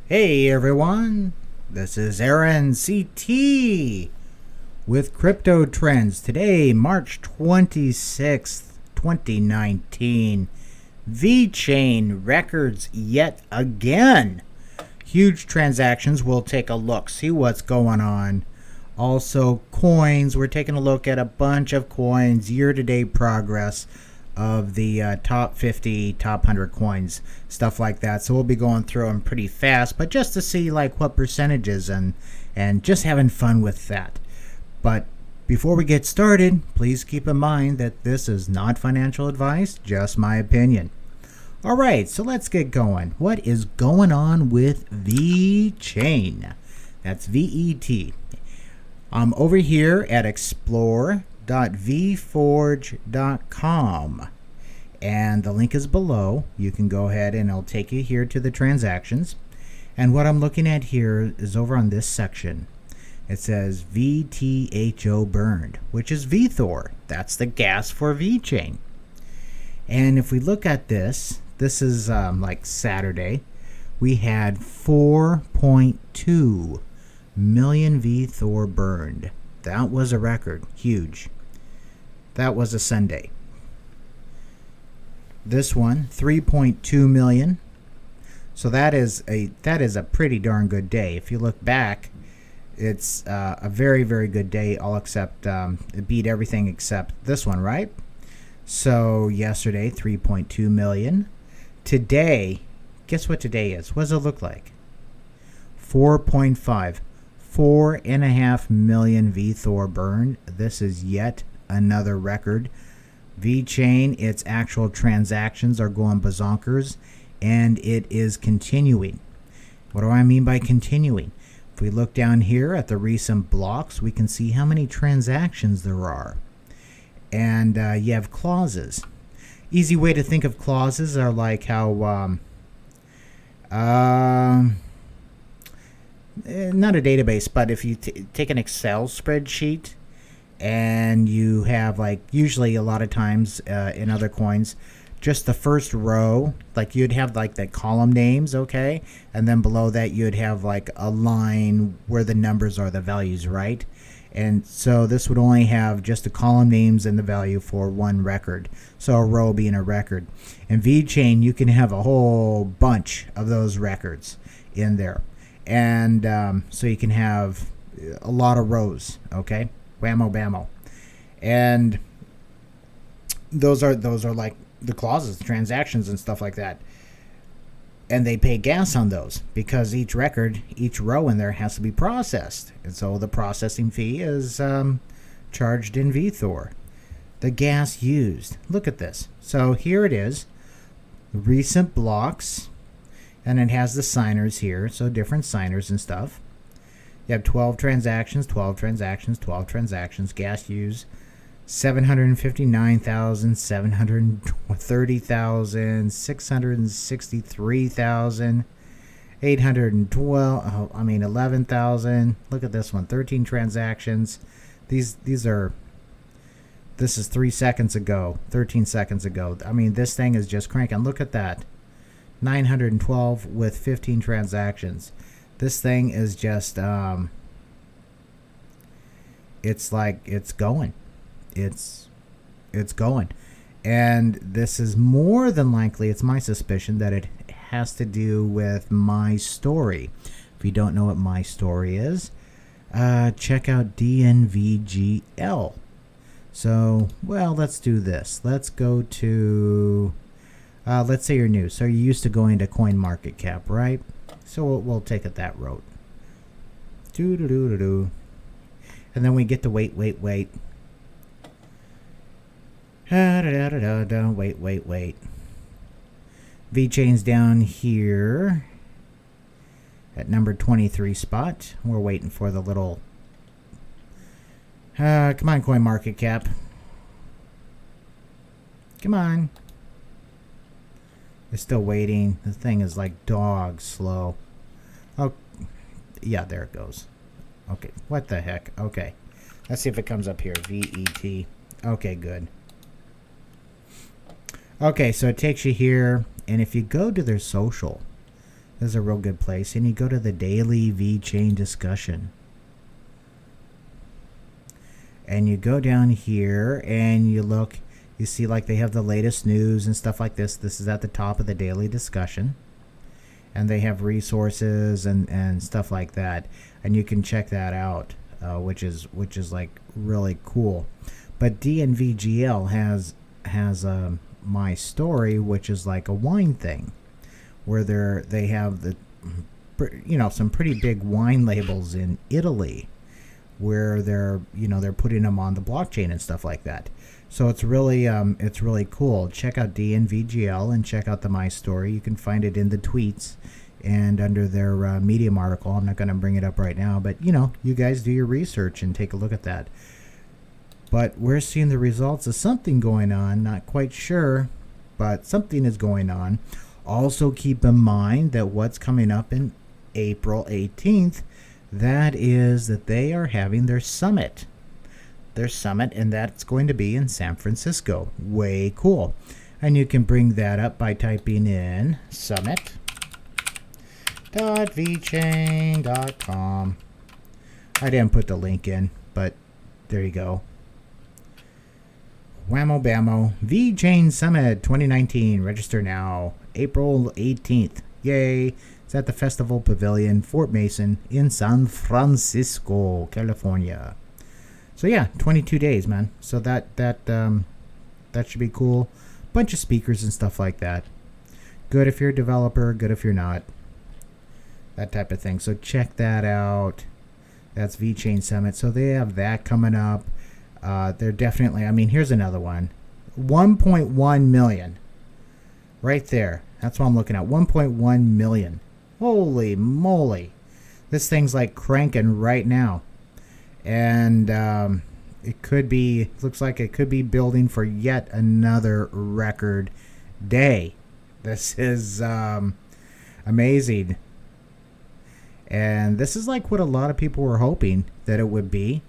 Hey everyone, this is Aaron CT with Crypto Trends. Today, March 26th, 2019. VeChain records yet again. Huge transactions. We'll take a look, see what's going on. Also, coins. We're taking a look at a bunch of coins, year-to-date progress of the top 50, top 100 coins, stuff like that. So we'll be going through them pretty fast, but just to see like what percentages and just having fun with that. But before we get started, please keep in mind that this is not financial advice, just my opinion. All right, so let's get going. What is going on with VeChain? That's VET. I'm over here at explore.vforge.com, and the link is below. You can go ahead and it'll take you here to the transactions. And what I'm looking at here is over on this section. It says VTHO burned, which is VTHOR. That's the gas for VeChain. And if we look at this is like Saturday. We had 4.2 million VTHOR burned. That was a record. Huge. That was a Sunday. This one, 3.2 million. So that is a pretty darn good day. If you look back, it's a very, very good day, all except it beat everything except this one, right? So yesterday, 3.2 million. Today, guess what today is? What does it look like? 4.5. 4.5 million VTHOR burned. This is yet another record. VeChain, its actual transactions are going bazonkers, and it is continuing. What do I mean by continuing? If we look down here at the recent blocks, we can see how many transactions there are. And you have clauses. Easy way to think of clauses are like how not a database, but if you take an Excel spreadsheet and you have, like, usually a lot of times in other coins, just the first row, like you'd have like the column names, okay, and then below that you'd have like a line where the numbers are the values, right? And so this would only have just the column names and the value for one record, so a row being a record. In VeChain, you can have a whole bunch of those records in there. And so you can have a lot of rows, okay? Whammo bammo. And those are like the clauses, transactions and stuff like that. And they pay gas on those because each record, each row in there has to be processed. And so the processing fee is charged in VTHOR. The gas used. Look at this. So here it is. Recent blocks. And it has the signers here, so different signers and stuff. You have 12 transactions, 12 transactions, 12 transactions. Gas used 759,000, 730,000, 663,000, 812. 11,000. Look at this one, 13 transactions. This is 3 seconds ago, 13 seconds ago. I mean, this thing is just cranking. Look at that. 912 with 15 transactions. This thing is just it's like it's going. It's going. And this is more than likely, it's my suspicion that it has to do with my story. If you don't know what my story is, check out DNVGL. So, well, let's do this. Let's go to let's say you're new. So you're used to going to CoinMarketCap, right? So we'll take it that route. And then we get to wait. Wait. VeChain's down here at number 23 spot. We're waiting for the little... come on, CoinMarketCap. Come on. They're still waiting. The thing is like dog slow. Oh, yeah, there it goes. Okay, what the heck? Okay, let's see if it comes up here. VET. Okay, good. Okay, so it takes you here, and if you go to their social, This is a real good place. And you go to the daily VeChain discussion. And you go down here and you look, you see like they have the latest news and stuff like this. This is at the top of the daily discussion. And they have resources and stuff like that. And you can check that out, which is like really cool. But DNVGL has My Story, which is like a wine thing, where they have the, you know, some pretty big wine labels in Italy, where they're putting them on the blockchain and stuff like that. So it's really cool. Check out DNVGL and check out the My Story. You can find it in the tweets and under their Medium article. I'm not going to bring it up right now, but you guys do your research and take a look at that. But we're seeing the results of something going on. Not quite sure, but something is going on. Also keep in mind that what's coming up in April 18th, that is that they are having their summit. And that's going to be in San Francisco. Way cool. And you can bring that up by typing in summit.vchain.com. I didn't put the link in, but there you go. Whammo bammo. VeChain Summit 2019. Register now. April 18th. Yay. It's at the Festival Pavilion, Fort Mason in San Francisco, California. So yeah, 22 days, man. So that should be cool. Bunch of speakers and stuff like that. Good if you're a developer, good if you're not. That type of thing. So check that out. That's VeChain Summit. So they have that coming up. They're definitely, I mean, here's another one. 1.1 million. Right there. That's what I'm looking at. 1.1 million. Holy moly. This thing's like cranking right now. And it could be, looks like it could be building for yet another record day. This is amazing. And this is like what a lot of people were hoping that it would be.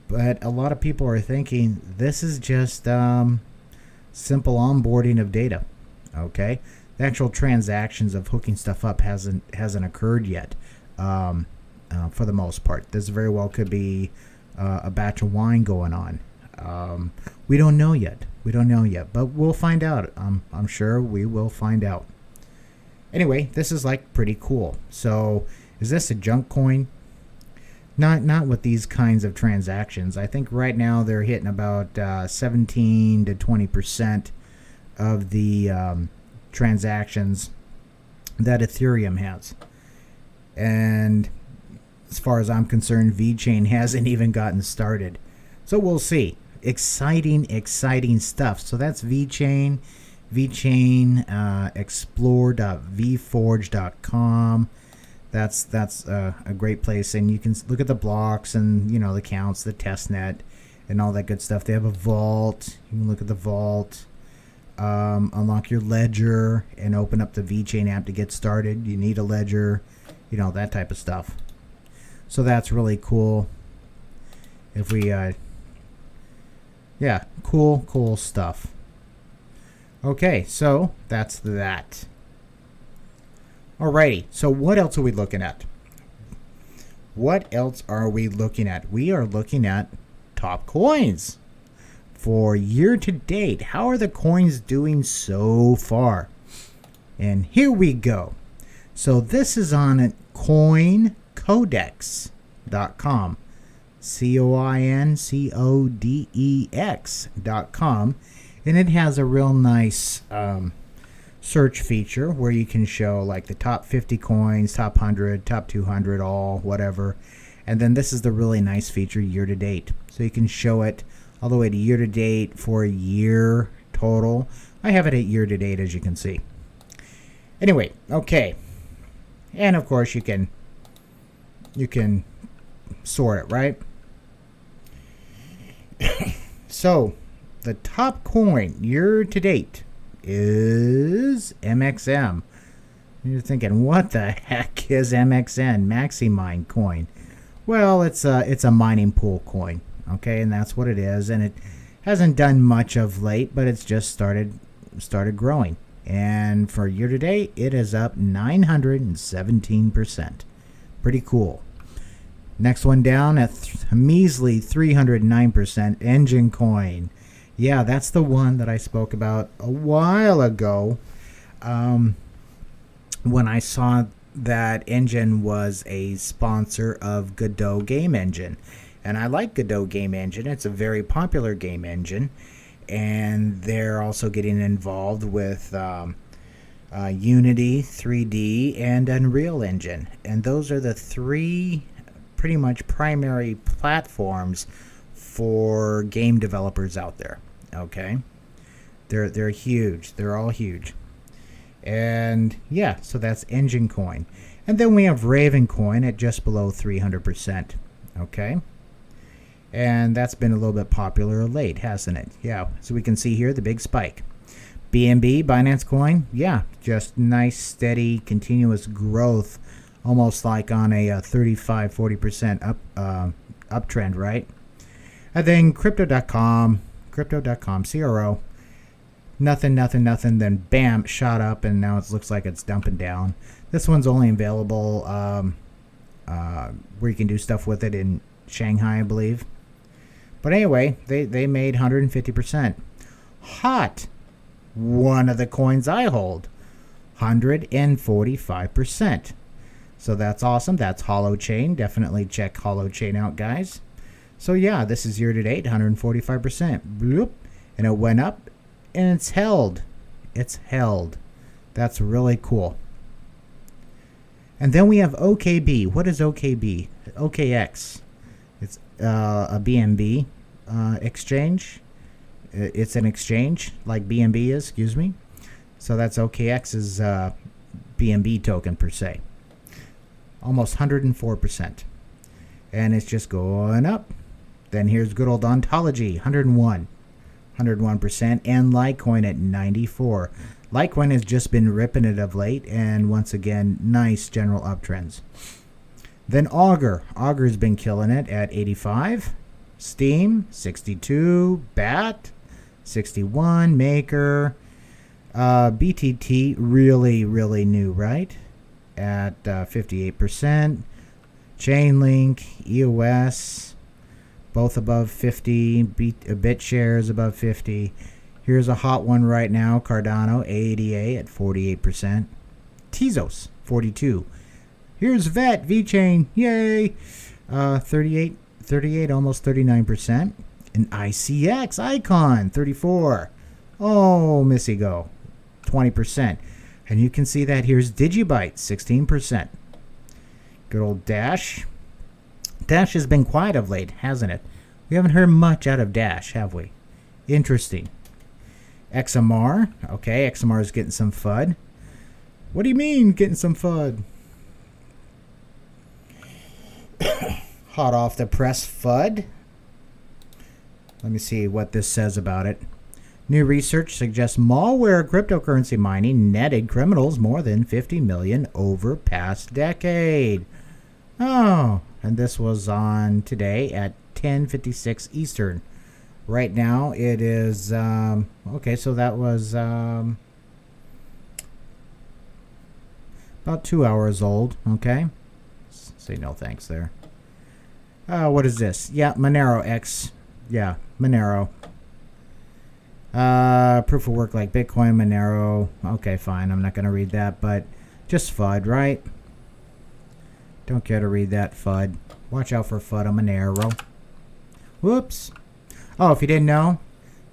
But a lot of people are thinking this is just simple onboarding of data. Okay? The actual transactions of hooking stuff up hasn't occurred yet. For the most part, this very well could be a batch of wine going on. We don't know yet. But we'll find out. I'm sure we will find out. Anyway, this is like pretty cool. So, is this a junk coin? Not with these kinds of transactions. I think right now they're hitting about 17 to 20% of the transactions that Ethereum has. And as far as I'm concerned, VeChain hasn't even gotten started. So we'll see. Exciting stuff. So that's VeChain. VeChain, explore.vforge.com. That's a great place, and you can look at the blocks and the counts, the testnet, and all that good stuff. They have a vault. You can look at the vault, unlock your ledger, and open up the VeChain app to get started. You need a ledger, that type of stuff. So that's really cool. If we, yeah, cool stuff. Okay, so that's that. Alrighty, so what else are we looking at? We are looking at top coins for year to date. How are the coins doing so far? And here we go. So this is on coincodex.com. coincodex.com. And it has a real nice search feature where you can show like the top 50 coins, top 100, top 200, all whatever. And then this is the really nice feature, year to date. So you can show it all the way to year to date for a year total. I have it at year to date, as you can see. Anyway, okay. And of course you can sort it, right? So the top coin year to date is MXM. You're thinking, what the heck is MXN? Maximine coin. Well, it's a mining pool coin, okay, and that's what it is. And it hasn't done much of late, but it's just started growing, And for year to date, it is up 917%. Pretty cool. Next one down at measly 309%, Engine Coin. Yeah, that's the one that I spoke about a while ago. When I saw that Engine was a sponsor of Godot Game Engine. And I like Godot Game Engine. It's a very popular game engine. And they're also getting involved with Unity, 3D, and Unreal Engine. And those are the three pretty much primary platforms for game developers out there. Okay? They're huge. They're all huge. And yeah, so that's Engine Coin. And then we have Raven Coin at just below 300%. Okay? And that's been a little bit popular late, hasn't it? Yeah, so we can see here the big spike. BNB, Binance Coin, yeah, just nice, steady, continuous growth, almost like on a 35-40% uptrend, right? And then Crypto.com, CRO, nothing, then bam, shot up, and now it looks like it's dumping down. This one's only available where you can do stuff with it in Shanghai, I believe. But anyway, they made 150%. HOT, one of the coins I hold, 145%. So that's awesome. That's HoloChain. Definitely check HoloChain out, guys. So yeah, this is year to date, 145%. Bloop. And it went up, and it's held. It's held. That's really cool. And then we have OKB. What is OKB? OKX. It's a BNB exchange. It's an exchange like BNB is, excuse me. So that's OKX's BNB token per se. Almost 104%. And it's just going up. Then here's good old Ontology, 101%. And Litecoin at 94%. Litecoin has just been ripping it of late. And once again, nice general uptrends. Then Augur. Augur's been killing it at 85. Steam, 62. BAT, 61. Maker. BTT, really new, right? At 58%. Chainlink, EOS, both above 50. BitShares above 50. Here's a hot one right now. Cardano, AADA at 48%. Tezos, 42%. Here's VeChain, yay! 38, almost 39%. And ICX, Icon, 34%. Oh, Missy Go, 20%. And you can see that here's Digibyte, 16%. Good old Dash. Dash has been quiet of late, hasn't it? We haven't heard much out of Dash, have we? Interesting. XMR, okay, XMR is getting some FUD. What do you mean, getting some FUD? Hot off the press FUD. Let me see what this says about it. New research suggests malware cryptocurrency mining netted criminals more than $50 million over past decade. Oh, and this was on today at 10:56 Eastern. Right now it is okay, so that was about 2 hours old. Okay, say no thanks there. What is this? Yeah, Monero X. Yeah, Monero. Proof of work like Bitcoin, Monero. Okay, fine. I'm not going to read that, but just FUD, right? Don't care to read that FUD. Watch out for FUD on Monero. Whoops. Oh, if you didn't know,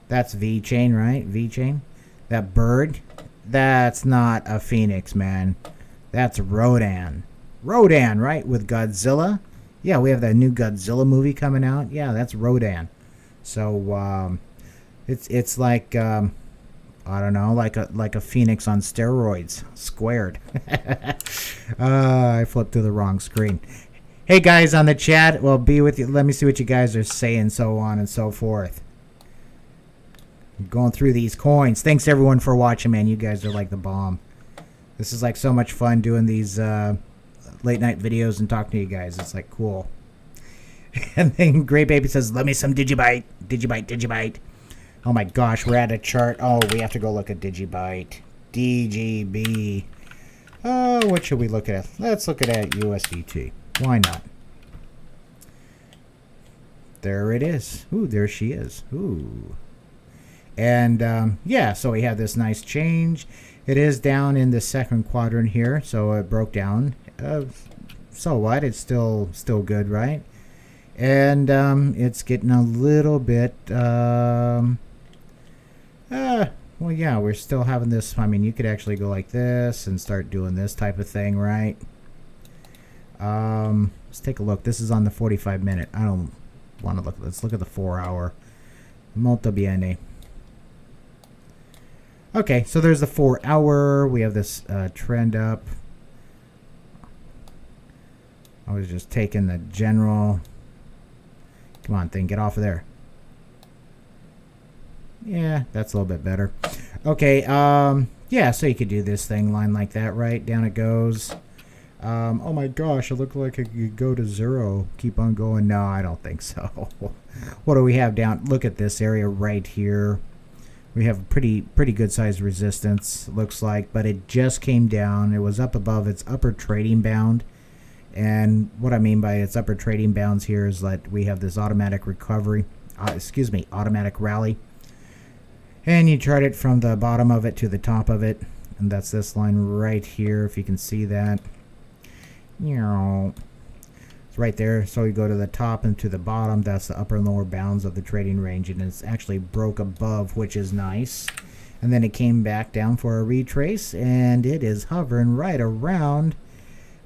that's VeChain, right? VeChain. That bird, that's not a phoenix, man. That's Rodan. Rodan, right? With Godzilla. Yeah, we have that new Godzilla movie coming out. Yeah, that's Rodan. So, it's like I don't know, like a phoenix on steroids, squared. I flipped to the wrong screen. Hey guys on the chat, well, be with you. Let me see what you guys are saying, so on and so forth. Going through these coins. Thanks everyone for watching, man. You guys are like the bomb. This is like so much fun doing these late night videos and talking to you guys. It's like cool. And then Great Baby says, "Let me some Digibyte, Digibyte, Digibyte." Oh my gosh, we're at a chart. Oh, we have to go look at Digibyte. DGB. What should we look at? Let's look at USDT. Why not? There it is. Ooh, there she is. Ooh. And yeah, so we have this nice change. It is down in the second quadrant here, so it broke down. So what? It's still good, right? And it's getting a little bit. Well, yeah, we're still having this. I mean, you could actually go like this and start doing this type of thing, right? Let's take a look. This is on the 45-minute. I don't want to look. Let's look at the 4-hour. Molto bene. Okay, so there's the 4-hour. We have this trend up. I was just taking the general. Come on, thing, get off of there. Yeah, that's a little bit better. Okay, yeah, so you could do this thing, line like that, right? Down it goes. Oh my gosh, it looked like it could go to 0. Keep on going. No, I don't think so. What do we have down? Look at this area right here. We have a pretty good sized resistance, looks like, but it just came down. It was up above its upper trading bound. And what I mean by its upper trading bounds here is that we have this automatic recovery, automatic rally. And you chart it from the bottom of it to the top of it. And that's this line right here, if you can see that. It's right there. So you go to the top and to the bottom. That's the upper and lower bounds of the trading range. And it's actually broke above, which is nice. And then it came back down for a retrace. And it is hovering right around.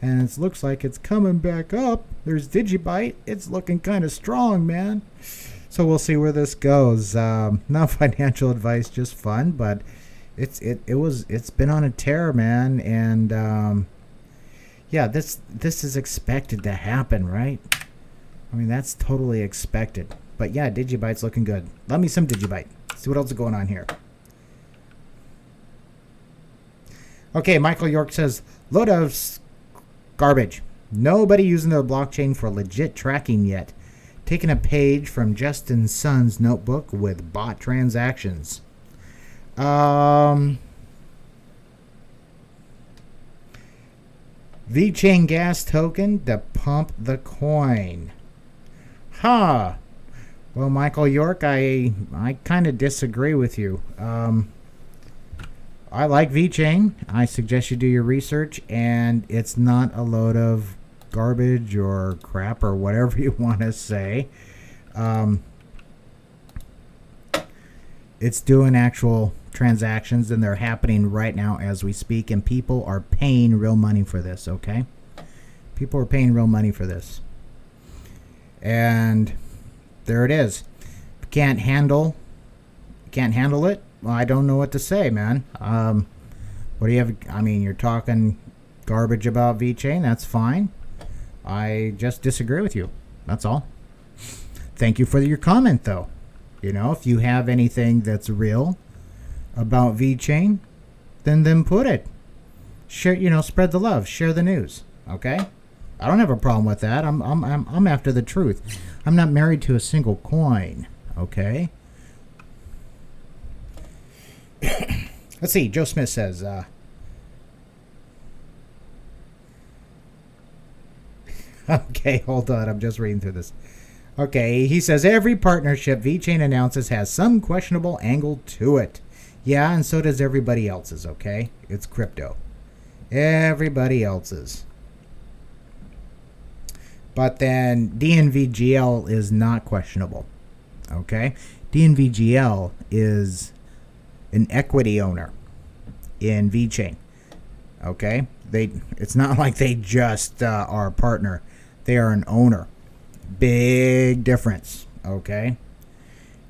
And it looks like it's coming back up. There's DigiByte. It's looking kind of strong, man. So we'll see where this goes. Not financial advice, just fun. But it's been on a tear, man. And yeah, this is expected to happen, right? I mean, that's totally expected. But yeah, DigiByte's looking good. Love me some DigiByte. See what else is going on here. Okay, Michael York says, load of garbage. Nobody using their blockchain for legit tracking yet. Taking a page from Justin Sun's notebook with bot transactions. VeChain gas token to pump the coin. Huh. Well, Michael York, I kind of disagree with you. I like VeChain. I suggest you do your research, and it's not a load of garbage or crap or whatever you want to say. It's doing actual transactions, and they're happening right now as we speak, and people are paying real money for this, okay? People are paying real money for this. And there it is. If you can't handle it, well, I don't know what to say, man. What do you have? I mean, you're talking garbage about VeChain. That's fine. I just disagree with you. That's all. Thank you for your comment, though. You know, if you have anything that's real about VeChain, then put it. Share, you know, spread the love. Share the news. Okay? I don't have a problem with that. I'm after the truth. I'm not married to a single coin. Okay? Let's see. Joe Smith says, okay, hold on. I'm just reading through this. Okay, he says, every partnership VeChain announces has some questionable angle to it. Yeah, and so does everybody else's, okay? It's crypto. Everybody else's. But then DNVGL is not questionable, okay? DNVGL is an equity owner in VeChain, okay? It's not like they just are a partner. They are an owner. Big difference, okay?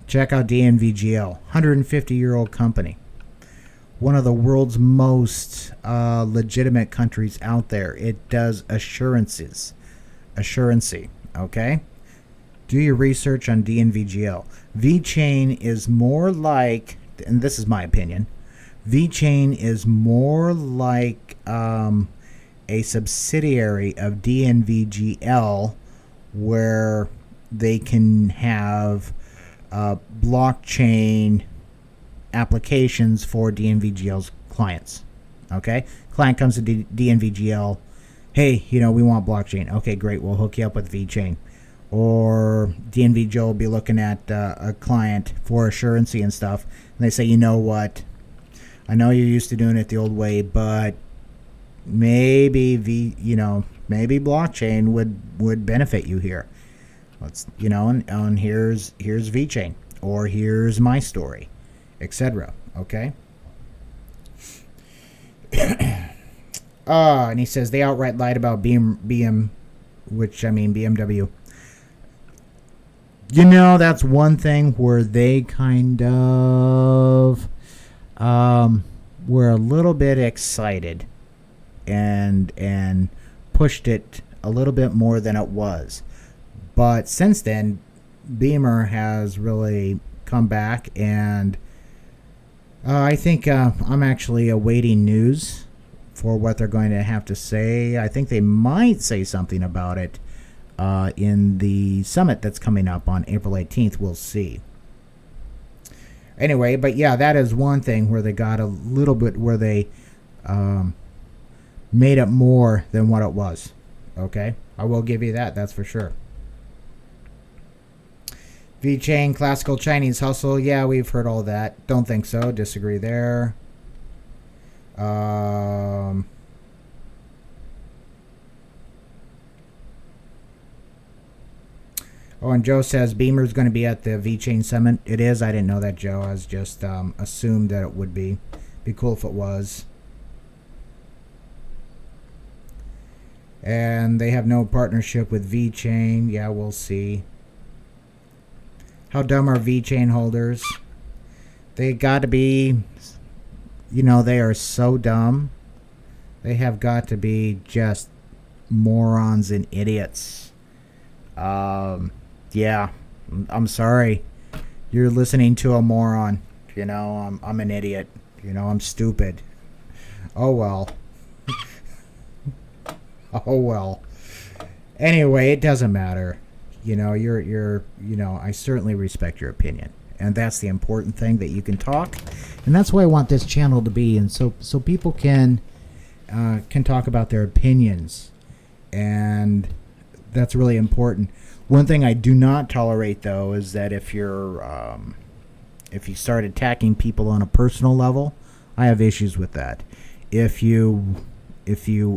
Check out DNVGL, 150-year-old company. One of the world's most legitimate countries out there. It does assurancy, okay? Do your research on DNVGL. VeChain is more like, and this is my opinion, VeChain is more like a subsidiary of DNVGL, where they can have blockchain applications for DNVGL's clients. Okay, client comes to DNVGL. Hey, we want blockchain. Okay, great. We'll hook you up with VeChain. Or DNVGL will be looking at a client for assurancy and stuff, and they say, you know what? I know you're used to doing it the old way, but maybe maybe blockchain would benefit you here. Let's and here's VeChain, or here's my story, etc. Okay. And he says they outright lied about BMW. That's one thing where they kind of were a little bit excited and pushed it a little bit more than it was. But since then, Beamer has really come back, and I think I'm actually awaiting news for what they're going to have to say. I think they might say something about it in the summit that's coming up on April 18th. We'll see. Anyway, but yeah, that is one thing where they got a little bit, where they made it more than what it was. Okay, I will give you that. That's for sure. VeChain, classical Chinese hustle. Yeah, we've heard all that. Don't think so. Disagree there. Oh, and Joe says Beamer's going to be at the VeChain Summit. It is. I didn't know that, Joe. I was just assumed that it would be. Be cool if it was. And they have no partnership with VeChain. Yeah, we'll see. How dumb are VeChain holders? They got to be... they are so dumb. They have got to be just morons and idiots. Yeah, I'm sorry. You're listening to a moron. I'm an idiot. I'm stupid. Oh well. Oh well. Anyway, it doesn't matter. I certainly respect your opinion. And that's the important thing, that you can talk. And that's why I want this channel to be, and so people can talk about their opinions. And that's really important. One thing I do not tolerate, though, is that if you start attacking people on a personal level, I have issues with that. If you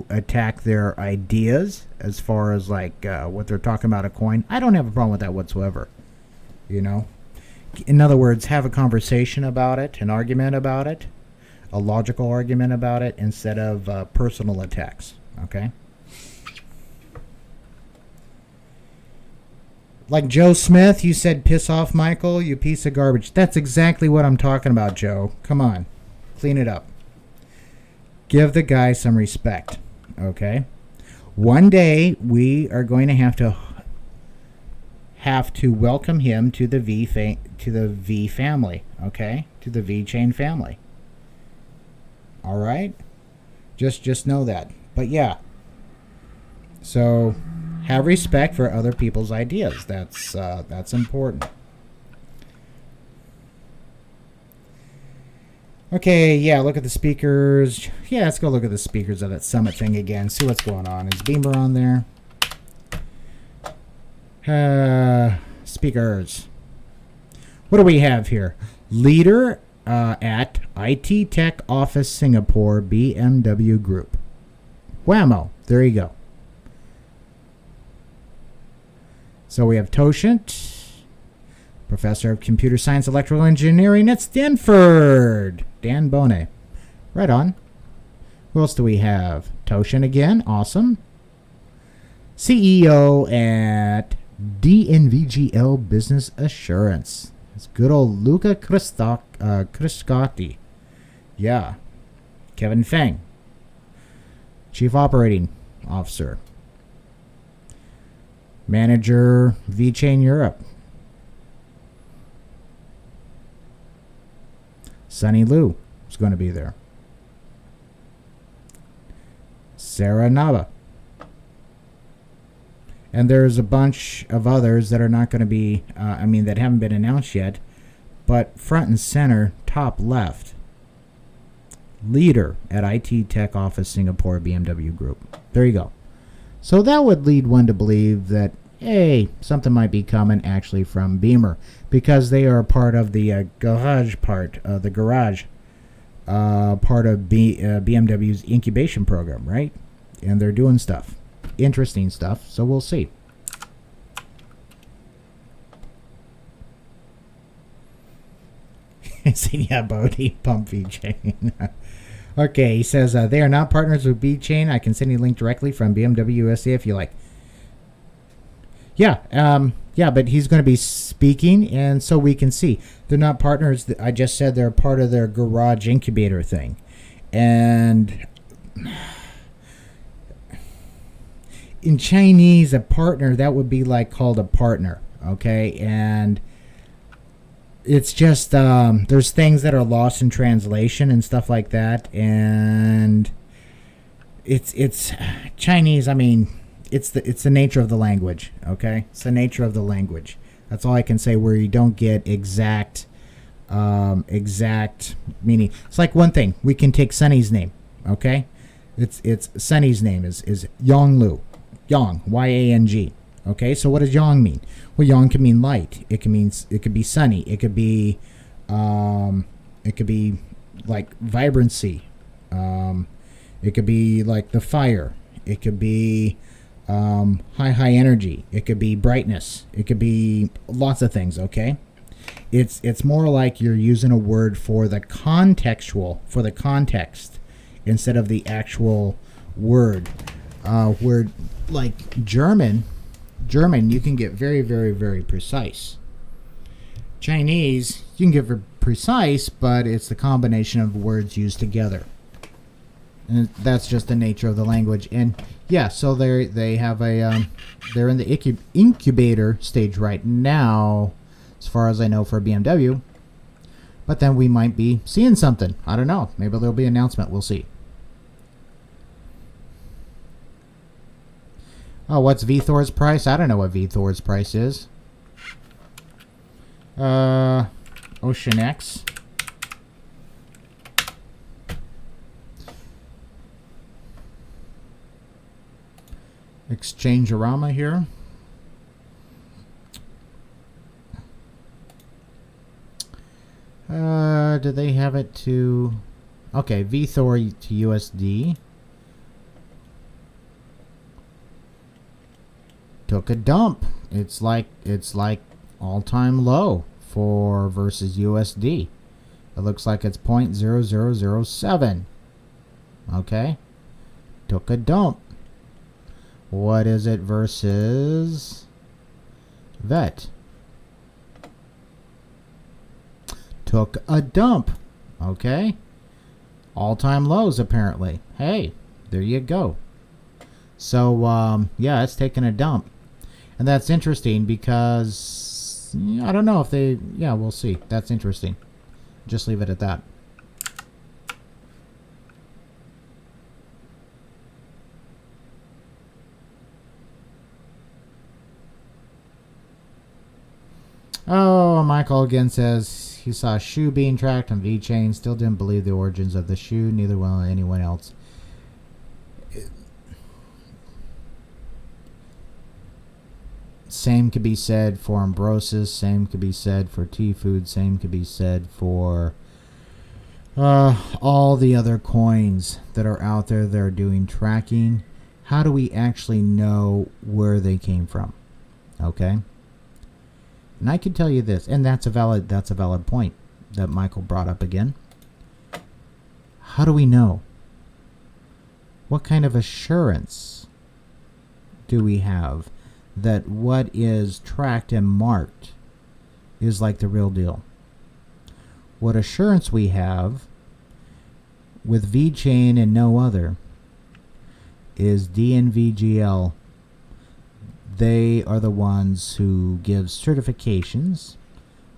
attack their ideas, as far as like what they're talking about a coin, I don't have a problem with that whatsoever. In other words, have a conversation about it, an argument about it, a logical argument about it, instead of personal attacks. Okay. Like Joe Smith, you said, piss off, Michael, you piece of garbage. That's exactly what I'm talking about, Joe. Come on. Clean it up. Give the guy some respect. Okay? One day, we are going to have to welcome him to the V family. Okay? To the VeChain family. All right? Just know that. But yeah. So... have respect for other people's ideas. That's important. Okay, yeah, look at the speakers. Yeah, let's go look at the speakers of that summit thing again. See what's going on. Is Beamer on there? Speakers. What do we have here? Leader at IT Tech Office Singapore, BMW Group. Whammo. There you go. So we have Toshint, Professor of Computer Science, Electrical Engineering at Stanford. Dan Boneh. Right on. Who else do we have? Toshint again. Awesome. CEO at DNVGL Business Assurance. It's good old Luca Criscotti. Yeah. Kevin Feng, Chief Operating Officer. Manager, VeChain Europe. Sunny Liu is going to be there. Sarah Nava. And there's a bunch of others that are not going to be, that haven't been announced yet. But front and center, top left, leader at IT Tech Office Singapore BMW Group. There you go. So that would lead one to believe that, hey, something might be coming actually from Beamer, because they are part of the garage part of BMW's incubation program, right? And they're doing stuff, interesting stuff. So we'll see. Yeah, Bodhi, pump VeChain. Okay, he says they are not partners with VeChain. I can send you a link directly from BMW USA if you like. Yeah, but he's going to be speaking, and so we can see. They're not partners. I just said they're part of their garage incubator thing. And in Chinese, a partner, that would be like called a partner, okay? And it's just there's things that are lost in translation and stuff like that, and it's Chinese. I mean, it's the nature of the language, okay? It's the nature of the language. That's all I can say. Where you don't get exact meaning. It's like one thing. We can take Sunny's name, okay? It's Sunny's name is Yonglu, Yang, Y-A-N-G. Okay, so what does yang mean? Well, yang can mean light. It could be sunny. It could be like vibrancy. It could be like the fire. It could be high energy. It could be brightness. It could be lots of things. Okay, it's more like you're using a word for the context instead of the actual word. Word like German, you can get very, very, very precise. Chinese, you can get very precise, but it's the combination of words used together. And that's just the nature of the language. And yeah, so they have they're in the incubator stage right now, as far as I know, for BMW. But then we might be seeing something. I don't know. Maybe there'll be an announcement. We'll see. Oh, what's VThor's price? I don't know what VThor's price is. Ocean X. Exchangeorama here. Do they have it to... Okay, VThor to USD. Took a dump. It's like all-time low for versus USD. It looks like it's 0.0007. Okay, took a dump. What is it versus VET? Took a dump. Okay, all-time lows apparently. Hey, there you go. So yeah, it's taking a dump. And that's interesting because I don't know if they... Yeah, we'll see. That's interesting. Just leave it at that. Oh, Michael again says he saw a shoe being tracked on VeChain. Still didn't believe the origins of the shoe. Neither will anyone else. Same could be said for Ambrosis. Same could be said for T-Food. Same could be said for all the other coins that are out there that are doing tracking. How do we actually know where they came from? Okay. And I can tell you this, and that's a valid point that Michael brought up again. How do we know? What kind of assurance do we have that what is tracked and marked is like the real deal? What assurance we have with VeChain and no other is DNVGL. They are the ones who give certifications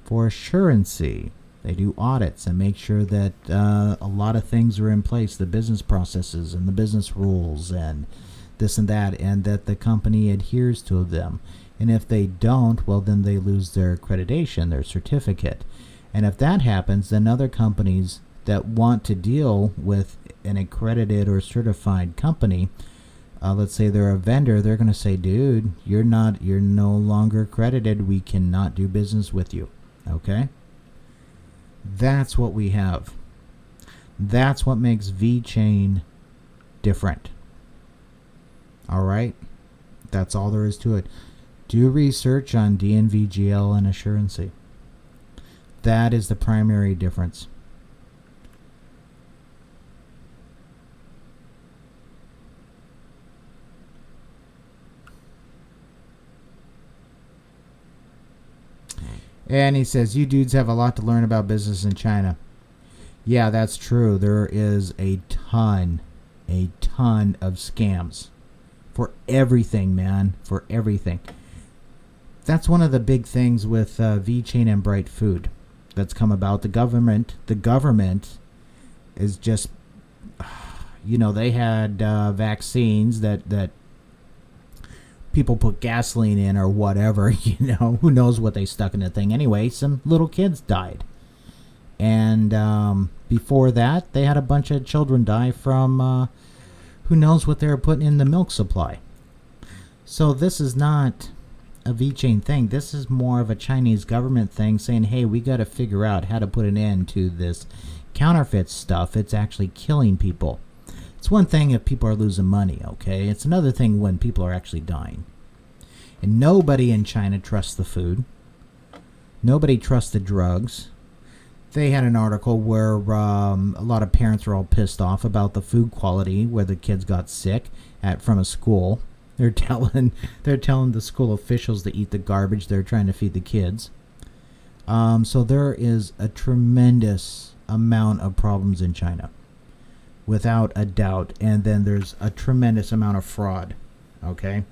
for assurancy. They do audits and make sure that a lot of things are in place, the business processes and the business rules and this and that, and that the company adheres to them. And if they don't, well, then they lose their accreditation, their certificate. And if that happens, then other companies that want to deal with an accredited or certified company, let's say they're a vendor, they're going to say, dude, you're no longer accredited. We cannot do business with you. Okay? That's what we have. That's what makes VeChain different. All right? That's all there is to it. Do research on DNVGL and assurancy. That is the primary difference. And he says, you dudes have a lot to learn about business in China. Yeah, that's true. There is a ton of scams for everything, man, for everything. That's one of the big things with VeChain and Bright Food that's come about. The government is just, they had vaccines that people put gasoline in or whatever, who knows what they stuck in the thing. Anyway, some little kids died. And before that, they had a bunch of children die from who knows what they were putting in the milk supply. So this is not a VeChain thing. This is more of a Chinese government thing saying, hey, we got to figure out how to put an end to this counterfeit stuff. It's actually killing people. It's one thing if people are losing money, okay? It's another thing when people are actually dying. And nobody in China trusts the food. Nobody trusts the drugs. They had an article where a lot of parents were all pissed off about the food quality where the kids got sick from a school. They're telling the school officials to eat the garbage they're trying to feed the kids. So there is a tremendous amount of problems in China, without a doubt. And then there's a tremendous amount of fraud. Okay,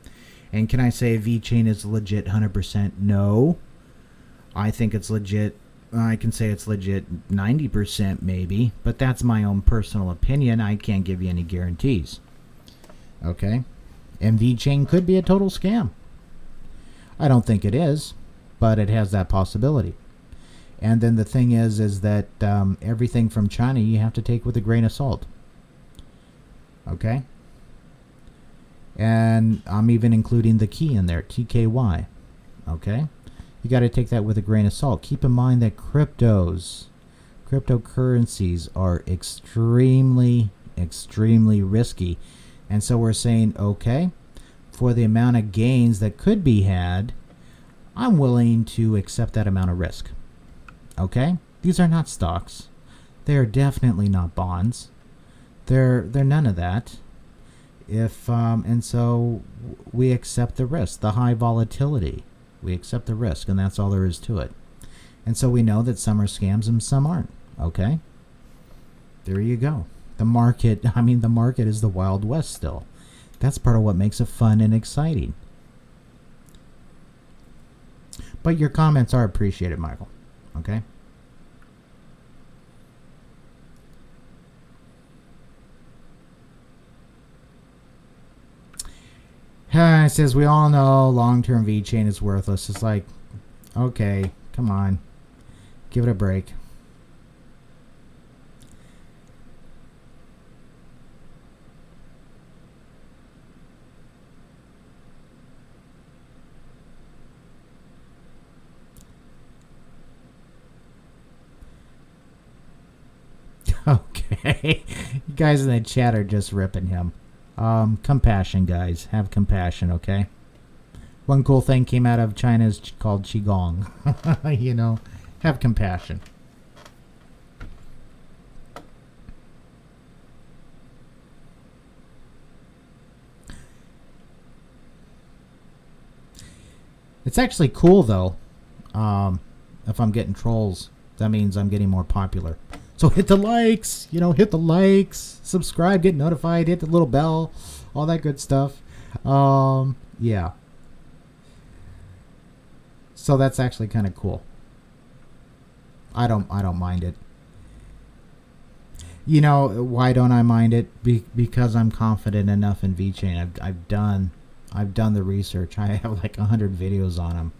and can I say VeChain is legit 100%? No, I think it's legit. I can say it's legit 90% maybe, but that's my own personal opinion. I can't give you any guarantees. Okay? And VeChain could be a total scam. I don't think it is, but it has that possibility. And then the thing is that everything from China you have to take with a grain of salt. Okay? And I'm even including the key in there, TKY. Okay? You got to take that with a grain of salt. Keep in mind that cryptocurrencies are extremely risky. And so we're saying, okay, for the amount of gains that could be had, I'm willing to accept that amount of risk. Okay? These are not stocks. They're definitely not bonds. They're none of that. And so we accept the risk, the high volatility. We accept the risk, and that's all there is to it. And so we know that some are scams and some aren't. Okay? There you go. The market is the Wild West still. That's part of what makes it fun and exciting. But your comments are appreciated, Michael. Okay? It says, we all know long-term VeChain is worthless. It's like, okay, come on. Give it a break. Okay. You guys in the chat are just ripping him. Compassion, guys. Have compassion, okay? One cool thing came out of China is called Qigong. Have compassion. It's actually cool, though. If I'm getting trolls, that means I'm getting more popular. So hit the likes, hit the likes, subscribe, get notified, hit the little bell, all that good stuff. Yeah. So that's actually kind of cool. I don't mind it. Why don't I mind it? Because I'm confident enough in VeChain. I've done the research. I have like 100 videos on them.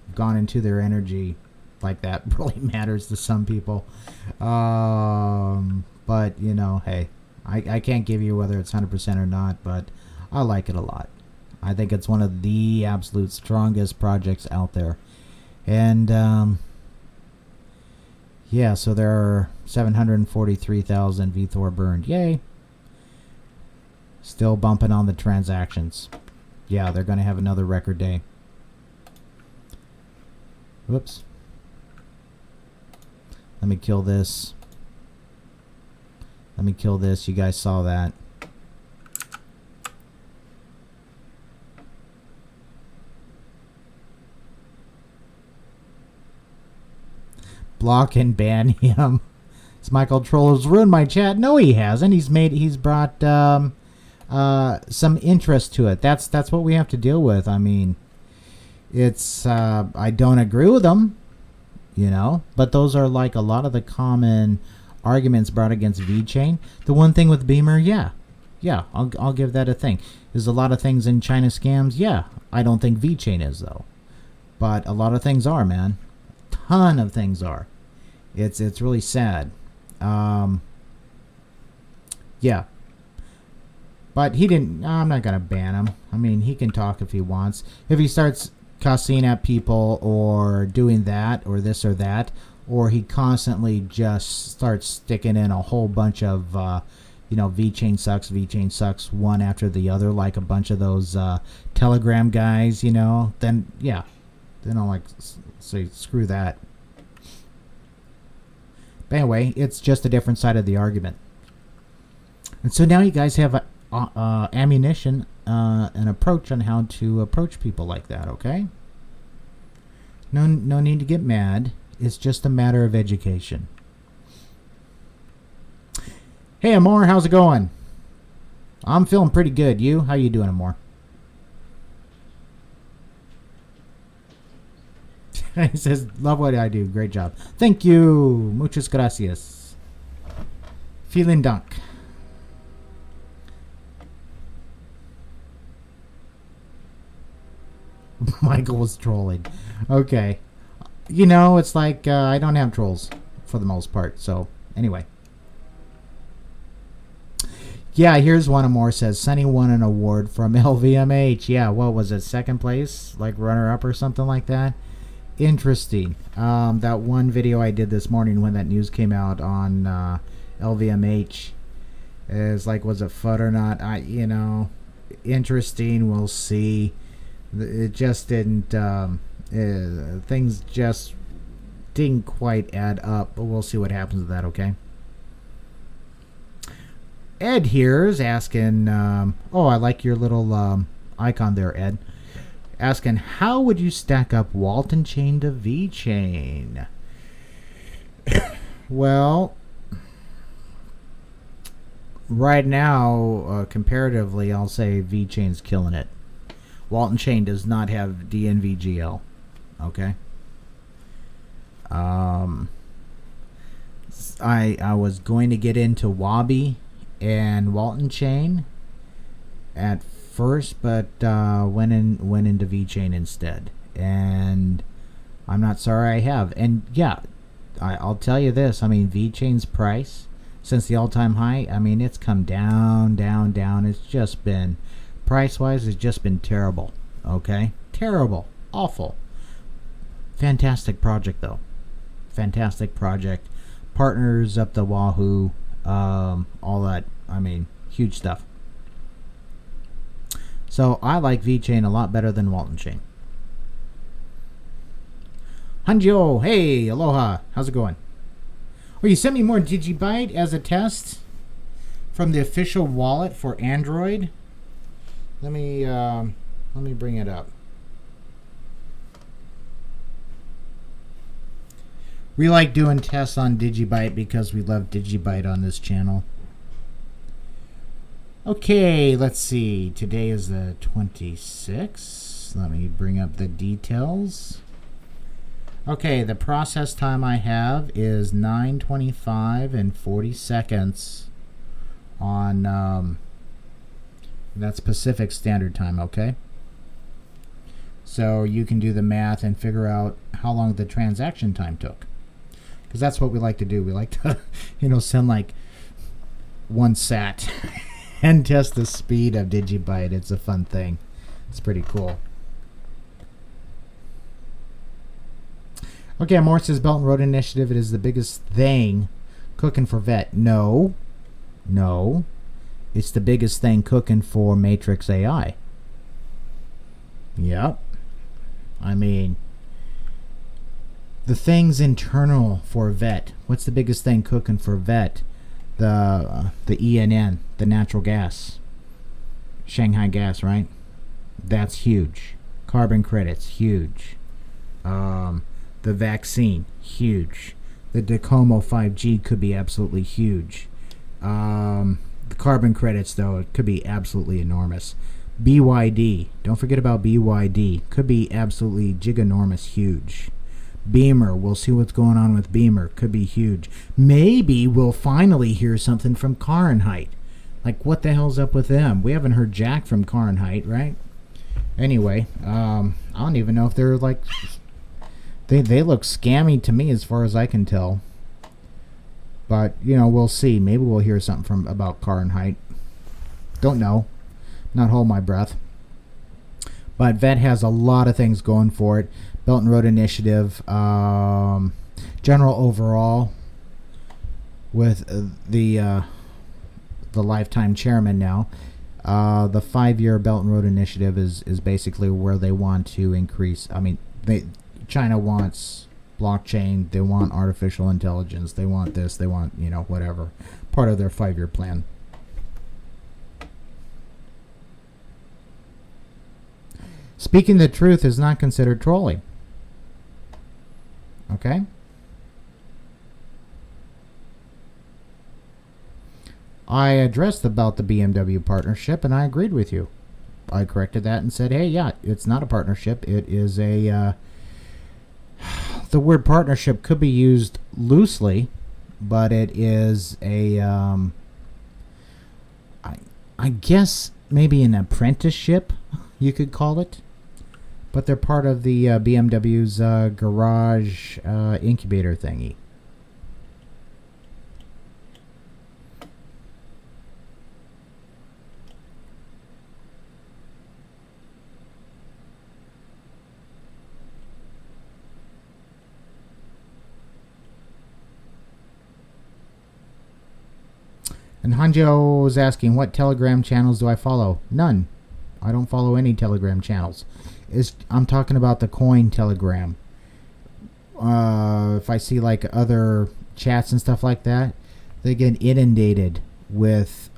I've gone into their energy like that really matters to some people. But, you know, hey, I can't give you whether it's 100% or not, but I like it a lot. I think it's one of the absolute strongest projects out there. And, yeah, so there are 743,000 VThor burned. Yay. Still bumping on the transactions. Yeah, they're going to have another record day. Whoops. Let me kill this. Let me kill this. You guys saw that. Block and ban him. This Michael Troll has ruined my chat. No, he hasn't. He's brought some interest to it. That's what we have to deal with. I mean, it's I don't agree with them, you know, but those are like a lot of the common arguments brought against VeChain. The one thing with Beamer, yeah, I'll give that a thing. There's a lot of things in China scams. Yeah, I don't think VeChain is though, but a lot of things are, man. Ton of things are. It's really sad. Yeah. But he didn't. I'm not gonna ban him. I mean, he can talk if he wants. If he starts cussing at people or doing that or this or that, or he constantly just starts sticking in a whole bunch of you know, VeChain sucks one after the other, like a bunch of those Telegram guys, you know, then yeah, then I'll like say screw that. But anyway, it's just a different side of the argument. And so now you guys have ammunition, an approach on how to approach people like that, okay? No need to get mad. It's just a matter of education. Hey, Amor, how's it going? I'm feeling pretty good. You? How you doing, Amor? He says, love what I do. Great job. Thank you. Muchas gracias. Vielen Dank. Michael was trolling. Okay. You know, it's like I don't have trolls for the most part. So, anyway. Yeah, here's one more. Says, Sunny won an award from LVMH. Yeah, what was it? Second place? Like runner-up or something like that? Interesting. That one video I did this morning when that news came out on LVMH is like, was it FUD or not? You know, interesting. We'll see. It just didn't, things just didn't quite add up, but we'll see what happens with that, okay? Ed here is asking, oh, I like your little icon there, Ed. Asking, how would you stack up Walton Chain to VeChain? Well, right now, comparatively, I'll say VeChain's killing it. Walton Chain does not have DNVGL. Okay. I was going to get into Wabi and Walton Chain at first, but went into VeChain instead, and I'm not sorry I have. And yeah, I'll tell you this. I mean, VeChain's price since the all-time high, I mean, it's come down. It's just been, price-wise, it's just been terrible. Okay, terrible, awful. Fantastic project though. Fantastic project. Partners up the wahoo. All that. I mean, huge stuff. So I like VeChain a lot better than Walton Chain. Hanjo, hey, aloha. How's it going? Oh, you sent me more DigiByte as a test from the official wallet for Android. Let me bring it up. We like doing tests on DigiByte because we love DigiByte on this channel. Okay, let's see. Today is the 26th. Let me bring up the details. Okay, the process time I have is 9:25 and 40 seconds on that's Pacific Standard Time, okay? So you can do the math and figure out how long the transaction time took. Because that's what we like to do. We like to, send like one sat and test the speed of DigiByte. It's a fun thing. It's pretty cool. Okay, Morris says Belt and Road Initiative, it is the biggest thing cooking for VET. No. It's the biggest thing cooking for Matrix AI. Yep. I mean, the things internal for VET. What's the biggest thing cooking for VET? The ENN, the natural gas. Shanghai gas, right? That's huge. Carbon credits, huge. The vaccine, huge. The Docomo 5G could be absolutely huge. The carbon credits, though, it could be absolutely enormous. BYD, don't forget about BYD. Could be absolutely giganormous, huge. Beamer, we'll see what's going on with Beamer. Could be huge. Maybe we'll finally hear something from Fahrenheit. Like, what the hell's up with them? We haven't heard jack from Fahrenheit, right? Anyway, I don't even know if they're like... They look scammy to me as far as I can tell. But, we'll see. Maybe we'll hear something about Fahrenheit. Don't know. Not hold my breath. But VET has a lot of things going for it. Belt and Road Initiative. General overall. With the lifetime chairman now. The 5-year Belt and Road Initiative is basically where they want to increase. I mean, China wants blockchain, they want artificial intelligence, they want this, they want, whatever. Part of their 5-year plan. Speaking the truth is not considered trolling. Okay? I addressed about the BMW partnership and I agreed with you. I corrected that and said, hey, yeah, it's not a partnership. It is a... the word partnership could be used loosely, but it is a, I guess maybe an apprenticeship, you could call it. But they're part of the BMW's garage incubator thingy. And Hanjo was asking, what Telegram channels do I follow? None. I don't follow any Telegram channels. I'm talking about the coin Telegram. If I see like other chats and stuff like that, they get inundated with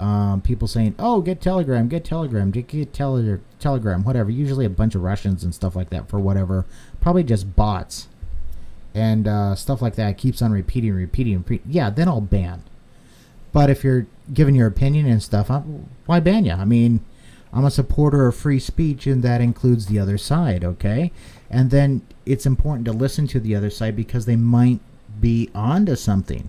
people saying, oh, get Telegram, get Telegram, get Telegram, whatever. Usually a bunch of Russians and stuff like that for whatever. Probably just bots. And stuff like that keeps on repeating. Yeah, then I'll ban. But if you're giving your opinion and stuff, why ban you? I mean, I'm a supporter of free speech, and that includes the other side, okay? And then it's important to listen to the other side because they might be onto something.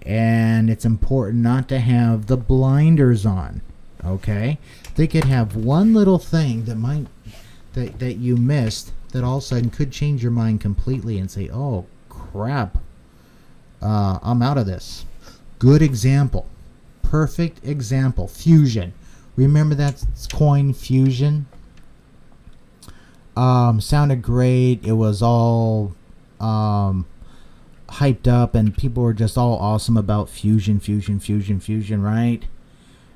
And it's important not to have the blinders on, okay? They could have one little thing that you missed that all of a sudden could change your mind completely and say, oh, crap, I'm out of this. Good example. Perfect example. Fusion. Remember that coin Fusion? Sounded great. It was all hyped up and people were just all awesome about Fusion, right?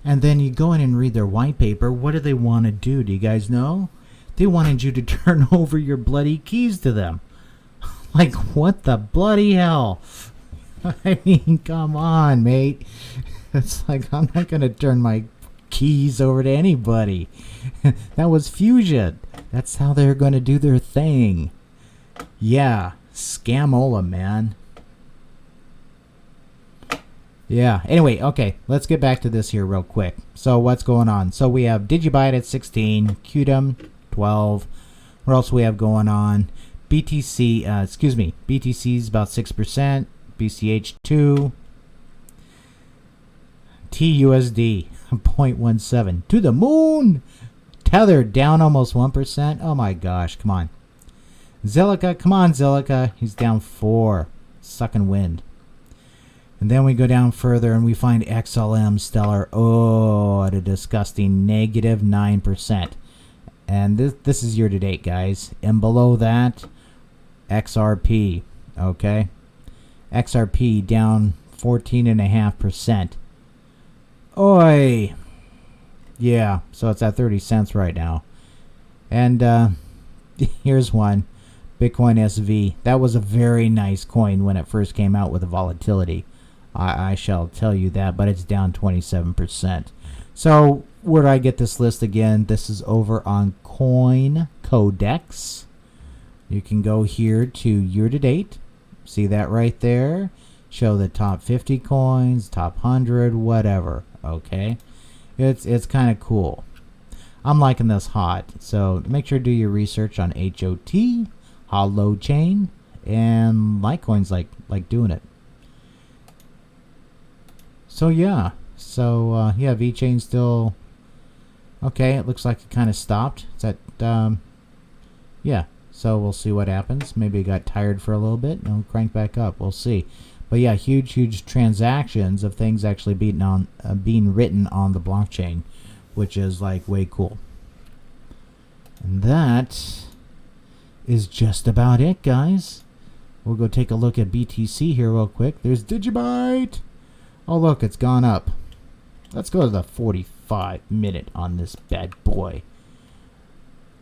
And then you go in and read their white paper. What do they want to do? Do you guys know? They wanted you to turn over your bloody keys to them. Like, what the bloody hell? I mean, come on, mate. It's like, I'm not going to turn my keys over to anybody. That was Fusion. That's how they're going to do their thing. Yeah, scamola, man. Yeah, anyway, okay, let's get back to this here real quick. So what's going on? So we have DigiByte at 16, QDM 12. What else we have going on? BTC's about 6%. BCH 2, TUSD 0.17 to the moon, Tether down almost 1%. Oh my gosh, come on. Zilliqa, come on, Zilliqa. He's down 4. Sucking wind. And then we go down further and we find XLM Stellar. Oh, at a disgusting negative 9%. And this is year to date, guys. And below that, XRP. Okay. XRP down 14.5%. Oi. Yeah, so it's at 30 cents right now. And here's one. Bitcoin SV. That was a very nice coin when it first came out with the volatility. I shall tell you that, but it's down 27%. So where do I get this list again? This is over on Coin Codex. You can go here to year to date. See that right there? Show the top 50 coins, top 100, whatever. Okay, it's kind of cool. I'm liking this hot. So make sure to do your research on HOT, Hollow Chain, and Litecoin's like doing it. So yeah, yeah, VeChain still okay. It looks like it kind of stopped. It's at yeah. So we'll see what happens. Maybe it got tired for a little bit and it'll crank back up. We'll see. But yeah, huge transactions of things actually being written on the blockchain, which is like way cool. And that is just about it, guys. We'll go take a look at BTC here real quick. There's DigiByte. Oh, look, it's gone up. Let's go to the 45-minute on this bad boy.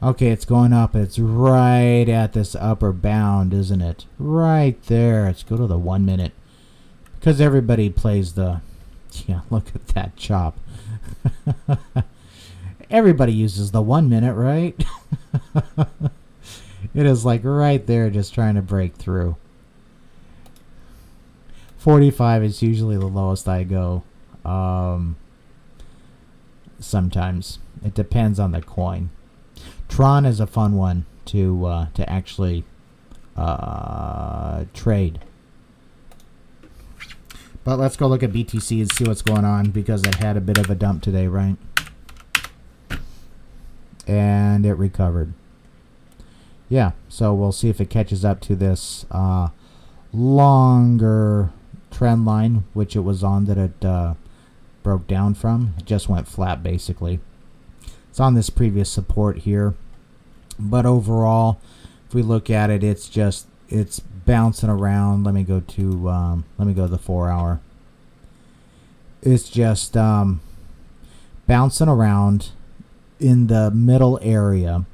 Okay, it's going up. It's right at this upper bound, isn't it? Right there. Let's go to the 1 minute. Because everybody plays the... Yeah, look at that chop. Everybody uses the 1 minute, right? It is like right there just trying to break through. 45 is usually the lowest I go. Sometimes. It depends on the coin. Tron is a fun one to actually trade. But let's go look at BTC and see what's going on, because it had a bit of a dump today, right? And it recovered. Yeah, so we'll see if it catches up to this longer trend line, which it was on, that it broke down from. It just went flat, basically. It's on this previous support here, but overall, if we look at it, it's bouncing around. Let me go to the 4 hour. It's just bouncing around in the middle area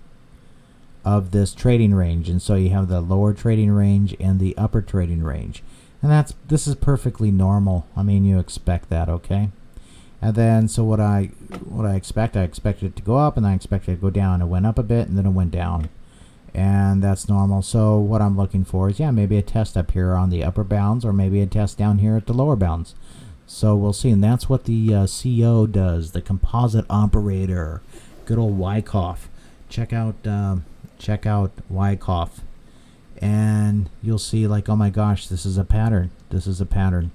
of this trading range, and so you have the lower trading range and the upper trading range, and this is perfectly normal. I mean, you expect that, okay? And then, so what I expect it to go up, and I expect it to go down. It went up a bit, and then it went down, and that's normal. So what I'm looking for is, yeah, maybe a test up here on the upper bounds, or maybe a test down here at the lower bounds. So we'll see, and that's what the CO does, the composite operator, good old Wyckoff. Check out Wyckoff, and you'll see, like, oh my gosh, this is a pattern. This is a pattern.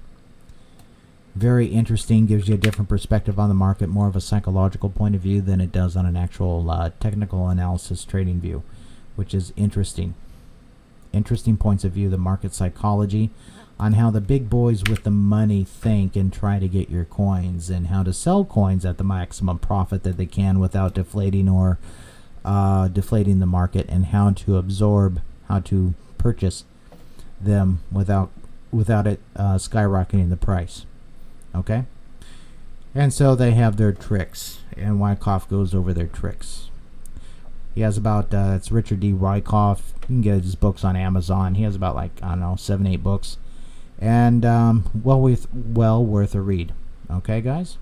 Very interesting, gives you a different perspective on the market, more of a psychological point of view than it does on an actual technical analysis trading view, which is interesting. Interesting points of view, the market psychology, on how the big boys with the money think and try to get your coins, and how to sell coins at the maximum profit that they can without deflating or deflating the market, and how to absorb, how to purchase them without it skyrocketing the price. Okay, and so they have their tricks, and Wyckoff goes over their tricks. He has about it's Richard D. Wyckoff. You can get his books on Amazon. He has about, like, I don't know, 7-8 books, and well worth a read. Okay, guys,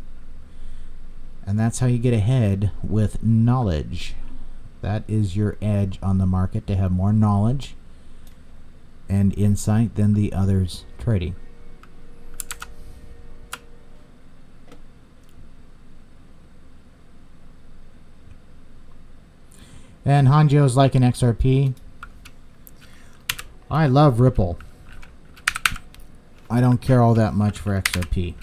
and that's how you get ahead with knowledge. That is your edge on the market, to have more knowledge and insight than the others trading. And Hanjo's like an XRP. I love Ripple. I don't care all that much for XRP.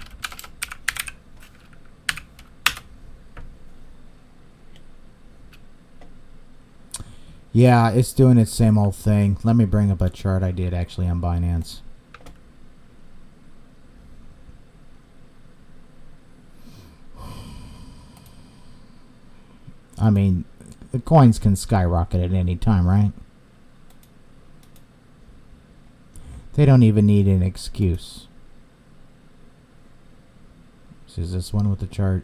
Yeah, it's doing its same old thing. Let me bring up a chart I did actually on Binance. I mean, the coins can skyrocket at any time, right? They don't even need an excuse. So is this one with the chart?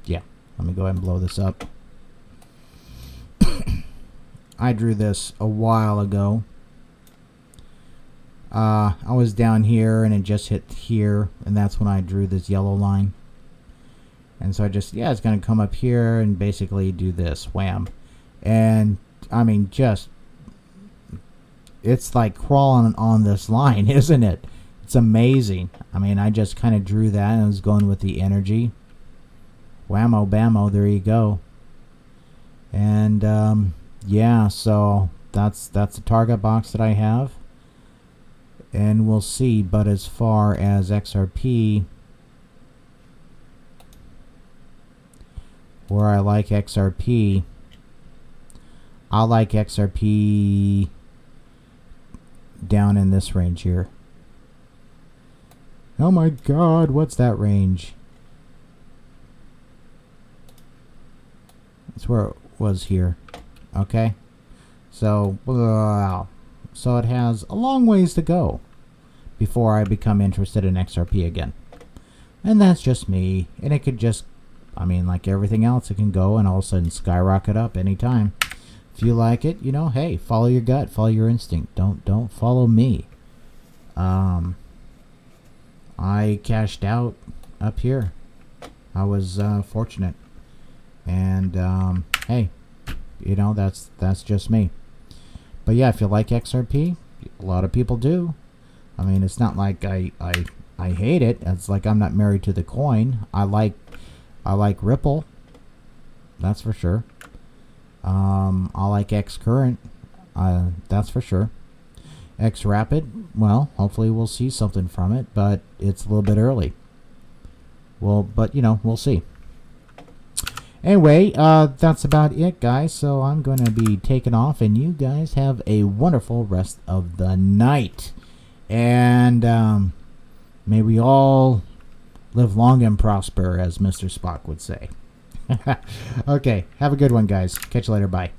Yeah. Let me go ahead and blow this up. I drew this a while ago. I was down here and it just hit here, and that's when I drew this yellow line. And so I just, yeah, it's going to come up here and basically do this, wham. And I mean, just, it's like crawling on this line, isn't it? It's amazing. I mean, I just kind of drew that and I was going with the energy. Whammo bammo, there you go. And yeah, so that's the target box that I have. And we'll see, but as far as XRP, where I like XRP, I like XRP down in this range here. Oh my god, what's that range? That's where it was here. Okay, so wow. So it has a long ways to go before I become interested in XRP again. And that's just me. And it could just, I mean, like everything else, it can go and all of a sudden skyrocket up anytime. If you like it, you know, hey, follow your gut, follow your instinct. Don't follow me. I cashed out up here. I was fortunate. And hey, you know, that's just me. But yeah, if you like XRP, a lot of people do. I mean, it's not like I hate it. It's like I'm not married to the coin. I like Ripple. That's for sure. I like X Current. That's for sure. X Rapid. Well, hopefully we'll see something from it, but it's a little bit early. Well, but you know, we'll see. Anyway, that's about it, guys. So I'm going to be taking off, and you guys have a wonderful rest of the night. And may we all live long and prosper, as Mr. Spock would say. Okay, have a good one, guys. Catch you later. Bye.